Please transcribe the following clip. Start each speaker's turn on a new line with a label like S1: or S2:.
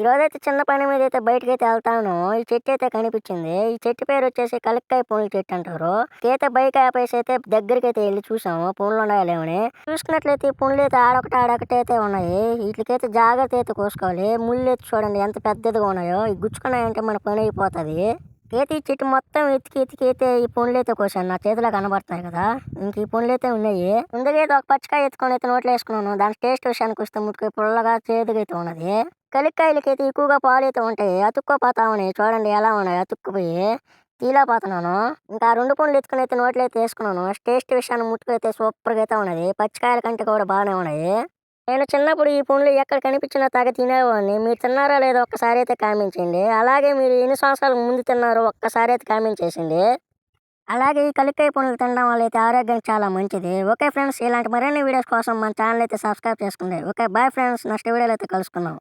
S1: ఈరోజైతే చిన్న పని మీద అయితే బయటకైతే వెళ్తాను. ఈ చెట్టు అయితే కనిపించింది. ఈ చెట్టు పేరు వచ్చేసి కలిక్కాయ పునుల చెట్టు అంటారు. అయితే బైక్ ఆపేసి అయితే దగ్గరికి వెళ్ళి చూసాము పునులు ఉన్నాయో లేవని. చూసుకున్నట్లయితే ఈ పునులు అయితే ఆడొకటి అయితే ఉన్నాయి. వీటికైతే జాగ్రత్త అయితే కోసుకోవాలి. ముళ్ళు అయితే చూడండి ఎంత పెద్దదిగా ఉన్నాయో. ఈ గుచ్చుకున్నాయంటే మన పని అయిపోతుంది. అయితే ఈ చెట్టు మొత్తం ఎతికి అయితే ఈ పుండ్లు అయితే కోసాను. నా చేతిలో కనబడుతున్నాయి కదా, ఇంక ఈ పుండ్లు అయితే ఉన్నాయి. ముందుగా అయితే ఒక పచ్చికాయ ఎత్తుకొని అయితే నోట్లో వేసుకున్నాను. దాని టేస్ట్ విషయానికి వస్తే ముట్టుకాయ పుల్లగా చేదుగా అయితే ఉన్నది. కలిక్కాయలకైతే ఎక్కువగా పాలు అయితే ఉంటాయి. అతుక్కోపోతా ఉన్నాయి చూడండి ఎలా ఉన్నాయి, అతుక్కుపోయి తీలేకపోతున్నాను. ఇంకా 2 పుండ్లు ఎత్తుకొని అయితే నోట్లో అయితే వేసుకున్నాను. టేస్ట్ విషయాన్ని ముట్టుకైతే సూపర్గా అయితే ఉన్నది. పచ్చికాయల కంటే కూడా బాగానే ఉన్నాయి. నేను చిన్నప్పుడు ఈ పుండ్లు ఎక్కడ కనిపించినా తాగ తినేవాడిని. మీరు తిన్నారా లేదో ఒక్కసారి అయితే కామెంట్ చేయండి. అలాగే మీరు ఎన్ని సంవత్సరాల ముందు తిన్నారో ఒక్కసారి అయితే కామెంట్ చేసింది. అలాగే ఈ కలిక్కాయ పుండ్లు తినడం వల్ల అయితే ఆరోగ్యానికి చాలా మంచిది. ఓకే ఫ్రెండ్స్, ఇలాంటి మరిన్ని వీడియోస్ కోసం మన ఛానల్ అయితే సబ్స్క్రైబ్ చేసుకోండి. ఓకే బాయ్ ఫ్రెండ్స్, నెక్స్ట్ వీడియోలో అయితే కలుసుకుందాం.